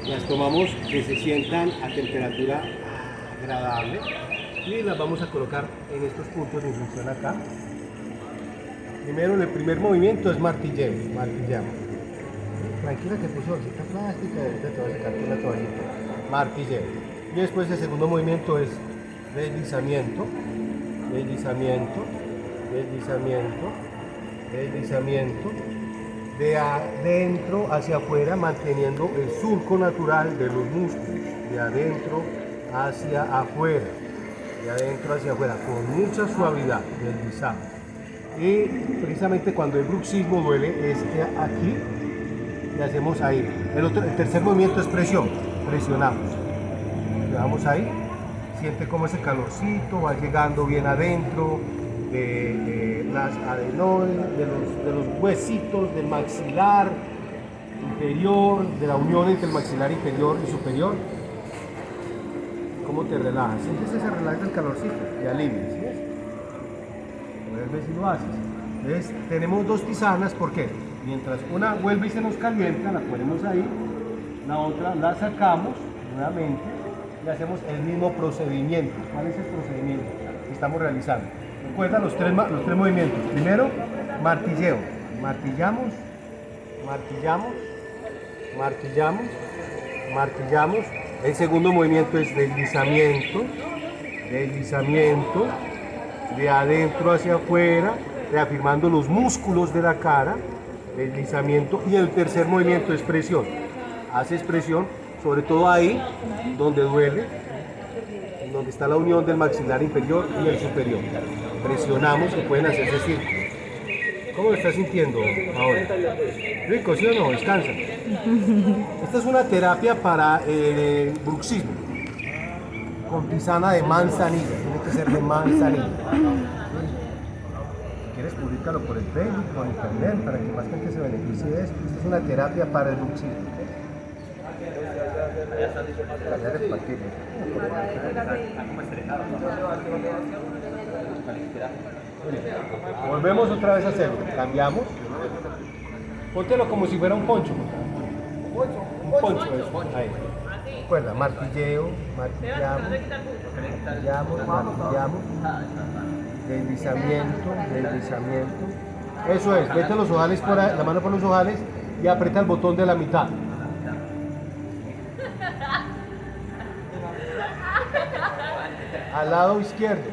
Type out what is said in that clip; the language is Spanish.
Las tomamos que se sientan a temperatura agradable y las vamos a colocar en estos puntos de infusión acá. Primero, el primer movimiento es martilleo, martillamos. Tranquila que puso bolsita plástica, ahorita te voy a sacar con la toallita. Martilleo. Y después el segundo movimiento es deslizamiento, deslizamiento, deslizamiento, deslizamiento, de adentro hacia afuera, manteniendo el surco natural de los músculos, de adentro hacia afuera, de adentro hacia afuera, con mucha suavidad, deslizamos. Y precisamente cuando el bruxismo duele es que aquí le hacemos ahí. El tercer movimiento es presión, presionamos, dejamos ahí, siente como ese calorcito va llegando bien adentro de las adenoides, de los huesitos del maxilar inferior, de la unión entre el maxilar inferior y superior. ¿Cómo te relajas? Sientes ese relax del calorcito y alivia, ¿sí ves? Vuelves y lo haces. Entonces tenemos dos tisanas, ¿por qué? Mientras una vuelve y se nos calienta, la ponemos ahí, la otra la sacamos nuevamente y hacemos el mismo procedimiento. ¿Cuál es el procedimiento que estamos realizando? Recuerda los tres movimientos. Primero, martilleo. Martillamos, martillamos, martillamos, martillamos. El segundo movimiento es deslizamiento, deslizamiento, de adentro hacia afuera, reafirmando los músculos de la cara, deslizamiento. Y el tercer movimiento es presión. Haces presión, sobre todo ahí donde duele, donde está la unión del maxilar inferior y el superior. Presionamos y pueden hacerse círculos. ¿Cómo lo estás sintiendo ahora? ¿Rico, sí o no? Descansa. Esta es una terapia para el bruxismo, con tisana de manzanilla, tiene que ser de manzanilla. Si quieres, publicalo por el Facebook, por internet, para que más gente se beneficie de esto. Esta es una terapia para el bruxismo. Volvemos otra vez a hacerlo, cambiamos, póntelo como si fuera un poncho, un poncho eso, ahí. Recuerda, martilleo, martillamos, martillamos, martillamos, deslizamiento, deslizamiento, eso es, vete los ojales por ahí, la mano por los ojales y aprieta el botón de la mitad. Al lado izquierdo.